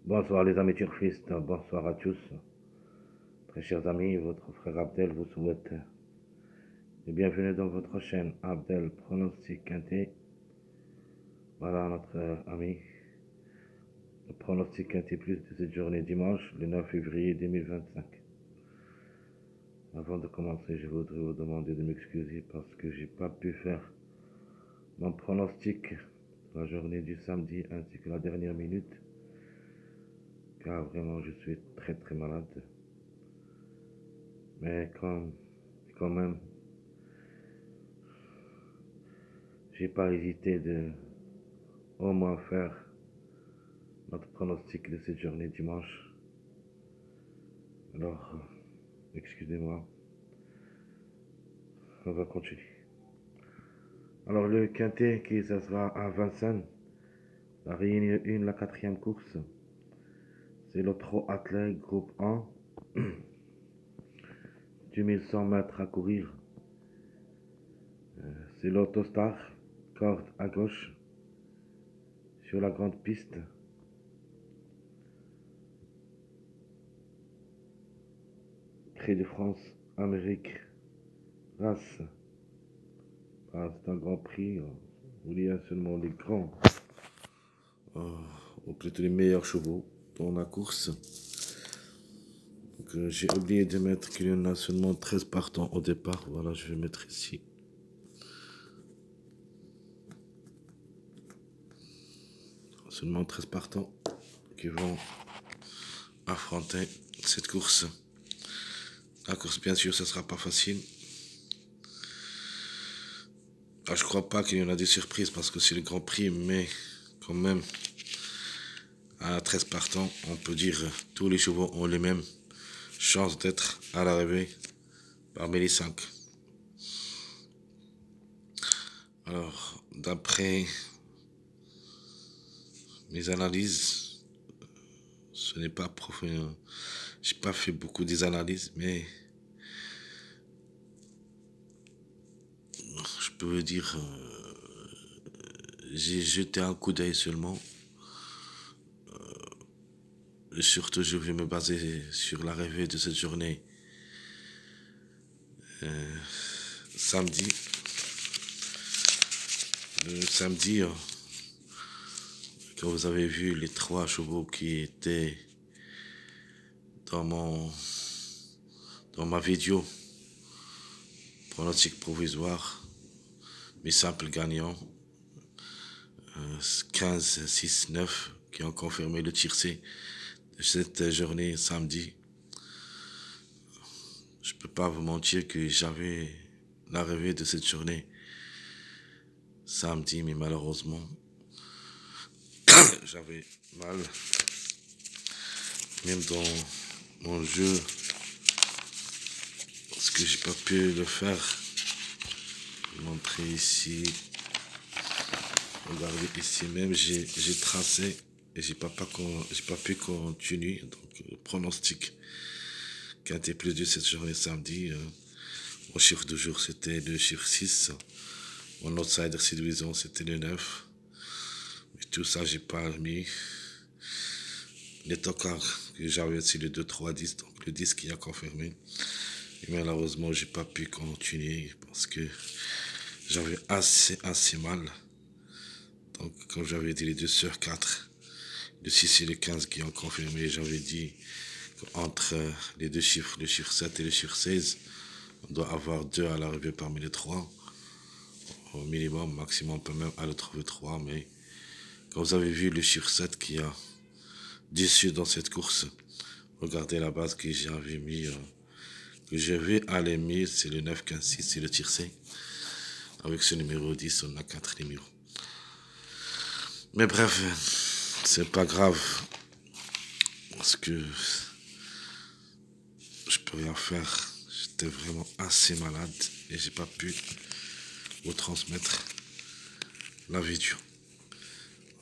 Bonsoir les amis turfistes, bonsoir à tous. Très chers amis, votre frère Abdel vous souhaite le bienvenue dans votre chaîne Abdel Pronostic Quintet. Voilà notre ami, le pronostic Quintet Plus de cette journée dimanche, le 9 février 2025. Avant de commencer, je voudrais vous demander de m'excuser parce que j'ai pas pu faire mon pronostic la journée du samedi ainsi que la dernière minute, car vraiment je suis très malade. Mais quand même, j'ai pas hésité de au moins faire notre pronostic de cette journée dimanche. Alors, excusez-moi, on va continuer. Alors, le quintet qui ça sera à Vincennes, la réunion 1, la quatrième course, c'est le Trot Athlète groupe 1, du 1100 mètres à courir. C'est l'Autostar, corde à gauche, sur la grande piste. Prix de France, Amérique, race. C'est un grand prix où il y a seulement les grands, ou plutôt les meilleurs chevaux dans la course. Donc, j'ai oublié de mettre qu'il y en a seulement 13 partants au départ. Voilà, je vais mettre ici. Seulement 13 partants qui vont affronter cette course. La course, bien sûr, ça sera pas facile. Je crois pas qu'il y en a des surprises parce que c'est le Grand Prix, mais quand même, à 13 partants, on peut dire tous les chevaux ont les mêmes chances d'être à l'arrivée parmi les 5. Alors, d'après mes analyses, ce n'est pas profond. J'ai pas fait beaucoup d'analyses, mais je peux vous dire, j'ai jeté un coup d'œil seulement. Surtout, je vais me baser sur l'arrivée de cette journée samedi. Le samedi, quand vous avez vu les 3 chevaux qui étaient dans ma vidéo pronostic provisoire, mes simples gagnants, 15, 6, 9, qui ont confirmé le tiercé de cette journée samedi. Je peux pas vous mentir que j'avais l'arrivée de cette journée samedi, mais malheureusement, j'avais mal. Même dans mon jeu, parce que j'ai pas pu le faire. Je vais montrer ici. Regardez ici même, j'ai tracé et j'ai pas pu continuer. Donc, le pronostic qui a été plus de cette journée samedi. Mon chiffre du jour, c'était le chiffre 6. Mon outsider séduisant, c'était le 9. Mais tout ça, j'ai pas mis. Les tocards que j'avais aussi le 2, 3, 10. Donc, le 10 qui a confirmé. Et malheureusement, j'ai pas pu continuer parce que j'avais assez mal. Donc, comme j'avais dit, les 2 sur 4, le 6 et le 15 qui ont confirmé, j'avais dit qu'entre les deux chiffres, le chiffre 7 et le chiffre 16, on doit avoir 2 à l'arrivée parmi les 3. Au minimum, maximum, on peut même aller trouver 3. Mais quand vous avez vu le chiffre 7 qui a déçu dans cette course, regardez la base que j'avais mis, que je vais aller mettre, c'est le 9, 15, 6, c'est le tiercé. Avec ce numéro 10, on a 4 numéros. Mais bref, c'est pas grave. Parce que je peux rien faire. J'étais vraiment assez malade et j'ai pas pu vous transmettre la vidéo.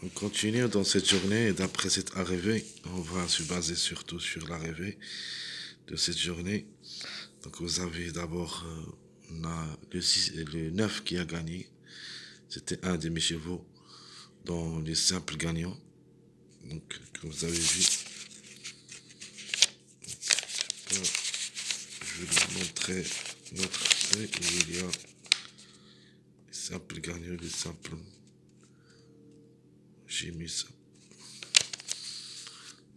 On continue dans cette journée et d'après cette arrivée, on va se baser surtout sur l'arrivée de cette journée. Donc vous avez d'abord le 9 qui a gagné. C'était un de mes chevaux dans les simples gagnants. Donc, comme vous avez vu, je vais vous montrer notre feuille où il y a les simples gagnants, les simples. J'ai mis ça.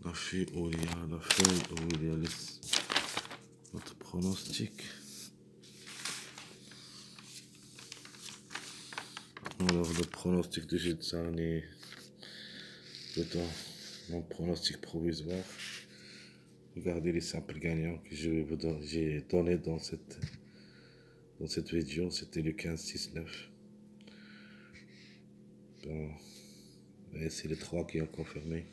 La feuille où il y a notre pronostic. Alors le pronostic de Jetsan est plutôt mon pronostic provisoire. Regardez les simples gagnants que j'ai donné dans cette vidéo. C'était le 15-6-9. Bon, et c'est les 3 qui ont confirmé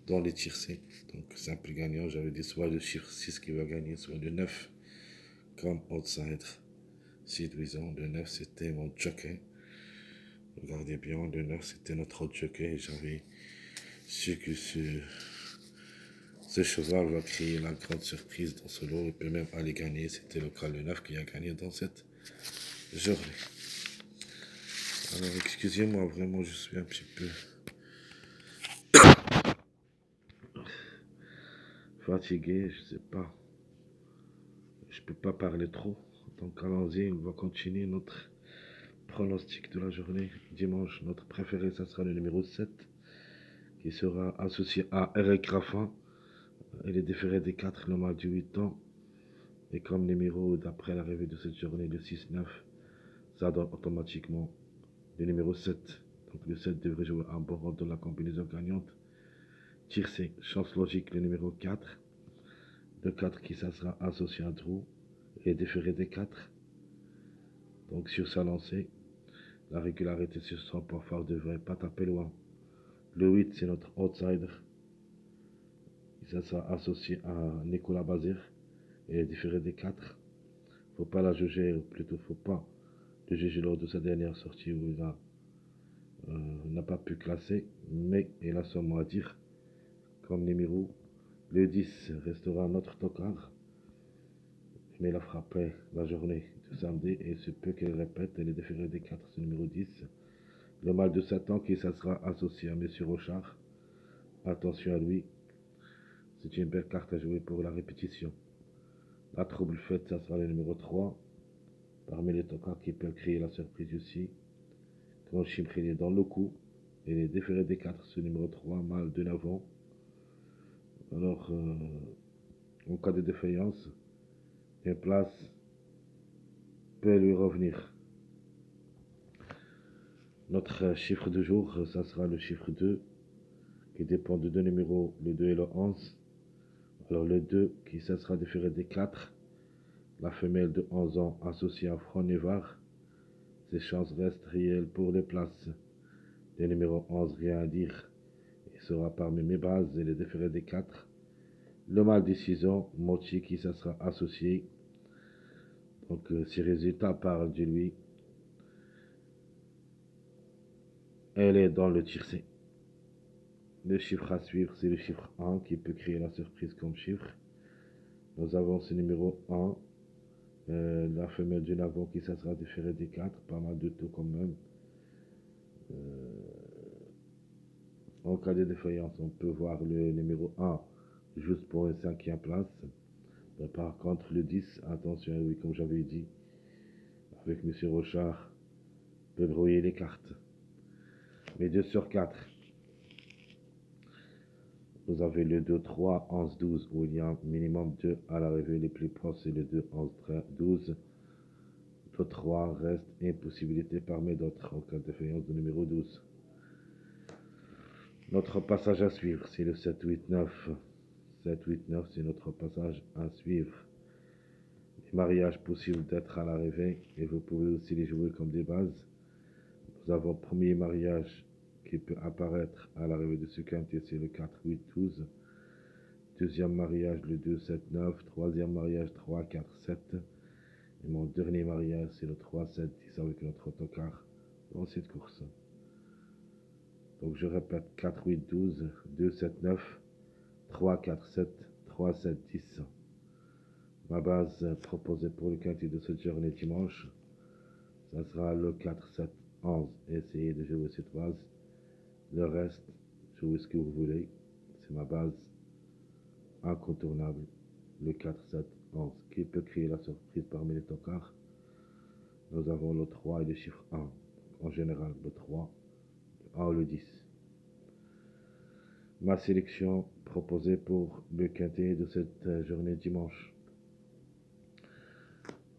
dans les tirs C. Donc simple gagnant, j'avais dit soit le chiffre 6 qui va gagner, soit le 9 comme outsider. Si disons, le 9 c'était mon jockey. Regardez bien, le 9 c'était notre autre jockey. J'avais su que ce cheval va créer la grande surprise dans ce lot. Il peut même aller gagner. C'était le cas, le 9 qui a gagné dans cette journée. Alors excusez-moi, vraiment je suis un petit peu fatigué, je sais pas. Je peux pas parler trop. Donc allons-y, on va continuer notre pronostic de la journée. Dimanche, notre préféré, ça sera le numéro 7, qui sera associé à Eric Raffin. Il est différé des 4, le mâle du 8 ans. Et comme numéro d'après l'arrivée de cette journée, le 6-9, ça donne automatiquement le numéro 7. Donc le 7 devrait jouer un bon rôle dans la combinaison gagnante. Tir C, chance logique, le numéro 4. Le 4 qui ça sera associé à Drew et différé des 4. Donc sur sa lancée, la régularité sur son point fort ne devrait pas taper loin. Le 8 c'est notre outsider. Ça sera associé à Nicolas Bazir et différé des 4. Faut pas la juger, ou plutôt faut pas le juger lors de sa dernière sortie où il n'a pas pu classer, mais il a son mot à dire. Comme numéro, le 10 restera notre tocard, mais il a frappé la journée de samedi et ce peut qu'il répète les différés des 4, c'est numéro 10. Le mâle de 7 ans qui ça sera associé à Monsieur Rochard. Attention à lui, c'est une belle carte à jouer pour la répétition. La trouble faite, ça sera le numéro 3. Parmi les tocards qui peuvent créer la surprise aussi. Quand Chimpril est dans le coup, et les différés des 4, ce numéro 3, mâle de 9 ans. Alors, en cas de défaillance, une place peut lui revenir. Notre chiffre du jour, ça sera le chiffre 2, qui dépend de deux numéros, le 2 et le 11. Alors le 2, qui ça sera différé des 4. La femelle de 11 ans associée à Front Nevar. Ses chances restent réelles pour les places. Le numéro 11, rien à dire. Il sera parmi mes bases et les différés des 4. Le mâle de 6 ans, Mochi, qui ça sera associé. Donc ses résultats parlent de lui. Elle est dans le tir C. Le chiffre à suivre, c'est le chiffre 1 qui peut créer la surprise comme chiffre. Nous avons ce numéro 1. La femelle du Navon qui ça sera différé des 4. Pas mal de taux quand même. En cas de défaillance, on peut voir le numéro 1 juste pour une 5e place. Mais par contre, le 10, attention à lui, comme j'avais dit, avec M. Rochard, peut brouiller les cartes. Mais 2 sur 4. Vous avez le 2, 3, 11, 12, où il y a minimum 2 à l'arrivée. Les plus proches, c'est le 2, 11, 13, 12. Le 3 reste impossibilité parmi d'autres en cas de défaillance du numéro 12. Notre passage à suivre, c'est le 7, 8, 9. 7, 8, 9, c'est notre passage à suivre. Les mariages possibles d'être à l'arrivée, et vous pouvez aussi les jouer comme des bases. Nous avons premier mariage qui peut apparaître à l'arrivée de ce quintet, c'est le 4, 8, 12. Deuxième mariage, le 2, 7, 9. Troisième mariage, 3, 4, 7. Et mon dernier mariage, c'est le 3, 7, 10 avec notre autocar dans cette course. Donc je répète, 4, 8, 12, 2, 7, 9, 3, 4, 7, 3, 7, 10. Ma base proposée pour le quintet de cette journée dimanche, ça sera le 4, 7, 11. Essayez de jouer cette base. Le reste, jouez ce que vous voulez. C'est ma base incontournable. Le 4, 7, 11. Qui peut créer la surprise parmi les tocards? Nous avons le 3 et le chiffre 1. En général, le 3, le 1 ou le 10. Ma sélection proposée pour le quintet de cette journée dimanche.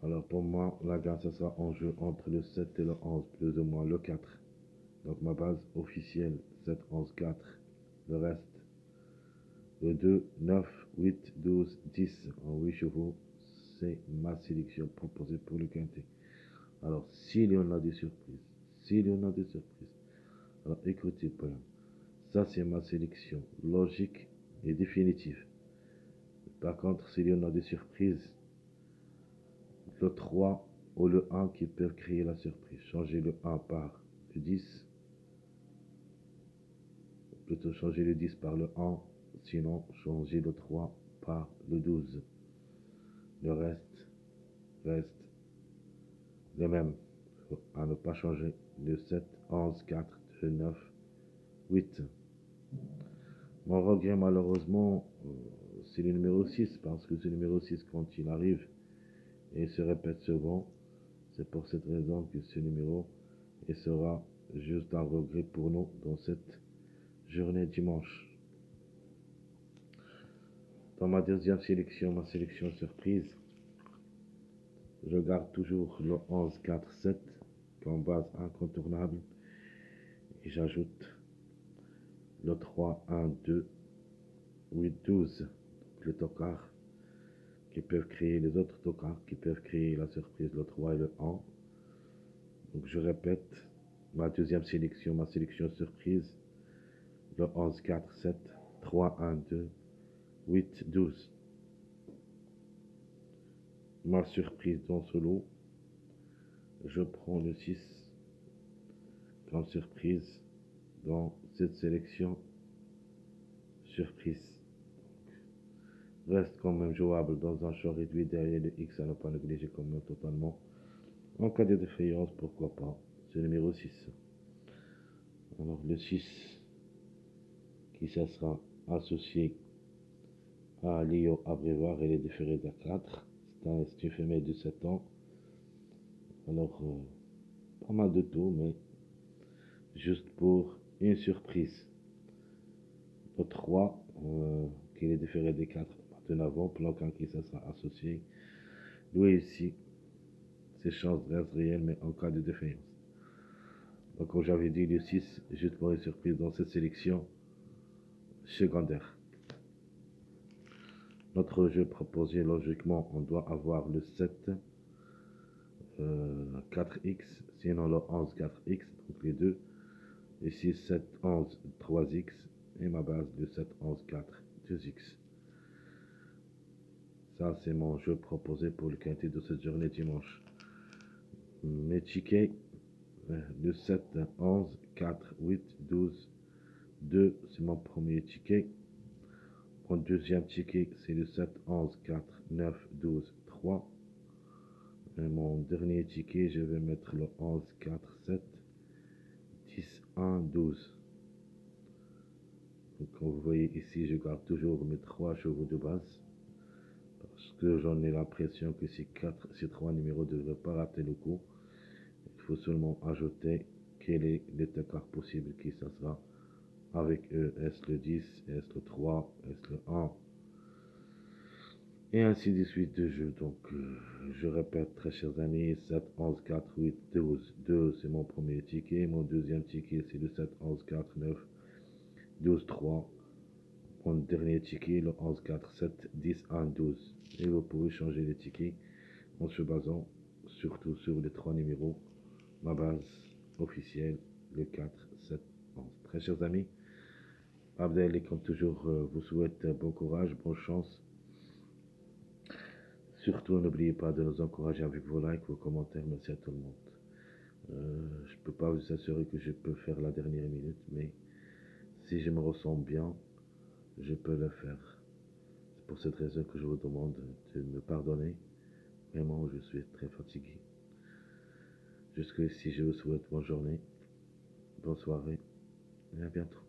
Alors pour moi, la gagne, ce sera en jeu entre le 7 et le 11, plus ou moins le 4. Donc ma base officielle, 7, 11, 4. Le reste, le 2, 9, 8, 12, 10 en 8 chevaux. C'est ma sélection proposée pour le quintet. Alors, s'il y en a des surprises, alors écoutez bien. Ça, c'est ma sélection logique et définitive. Par contre, s'il y en a des surprises, le 3 ou le 1 qui peuvent créer la surprise. Changer le 1 par le 10. Plutôt changer le 10 par le 1. Sinon, changer le 3 par le 12. Le reste les mêmes. À ne pas changer. Le 7, 11, 4, 2, 9, 8. Mon regret, malheureusement, c'est le numéro 6. Parce que ce numéro 6, quand il arrive, et il se répète souvent, c'est pour cette raison que ce numéro et sera juste un regret pour nous dans cette journée dimanche. Dans ma deuxième sélection, ma sélection surprise, je garde toujours le 11, 4, 7 comme base incontournable et j'ajoute le 3, 1, 2, 8, 12, le tocard qui peuvent créer les autres tocards qui peuvent créer la surprise, le 3 et le 1. Donc je répète, ma deuxième sélection, ma sélection surprise, le 11, 4, 7, 3, 1, 2, 8, 12. Ma surprise dans ce lot, je prends le 6 comme surprise dans cette sélection surprise. Reste quand même jouable dans un champ réduit derrière le X à ne pas négliger quand même totalement. En cas de défaillance, pourquoi pas, c'est le numéro 6. Alors le 6 qui ça sera associé à Léo Abrévoir et les différés à 4. C'est une femelle de 7 ans. Alors, pas mal de taux, mais juste pour une surprise. Le 3, qui est différé des 4 en avant, plan qui ça sera associé. Lui ici, ses chances restent réelles, mais en cas de défaillance. Donc, comme j'avais dit, le 6, juste pour une surprise dans cette sélection secondaire. Notre jeu proposé, logiquement, on doit avoir le 7, 4x, sinon le 11, 4x, donc les deux. Ici, 7, 11, 3x, et ma base de 7, 11, 4, 2x. Ça, c'est mon jeu proposé pour le quintet de cette journée dimanche. Mes tickets, le 7, 11, 4, 8, 12, 2, c'est mon premier ticket. Mon deuxième ticket, c'est le 7, 11, 4, 9, 12, 3. Et mon dernier ticket, je vais mettre le 11, 4, 7, 10, 1, 12. Donc, comme vous voyez ici, je garde toujours mes 3 chevaux de base. Parce que j'en ai l'impression que ces 3 numéros ne devraient pas rater le coup. Il faut seulement ajouter quel est l'écart possible qui ça sera avec eux. Est-ce le 10, est-ce le 3, est-ce le 1 et ainsi de suite de jeu. Donc je répète très chers amis, 7, 11, 4, 8, 12, 2 c'est mon premier ticket, mon deuxième ticket c'est le 7, 11, 4, 9, 12, 3, mon dernier ticket le 11, 4, 7, 10, 1, 12 et vous pouvez changer les tickets en se basant surtout sur les 3 numéros, ma base officielle le 4, 7, 11. Très chers amis, Abdel, comme toujours, vous souhaite bon courage, bonne chance. Surtout, n'oubliez pas de nous encourager avec vos likes, vos commentaires. Merci à tout le monde. Je ne peux pas vous assurer que je peux faire la dernière minute, mais si je me ressens bien, je peux le faire. C'est pour cette raison que je vous demande de me pardonner. Vraiment, je suis très fatigué. Jusqu'ici, je vous souhaite bonne journée, bonne soirée et à bientôt.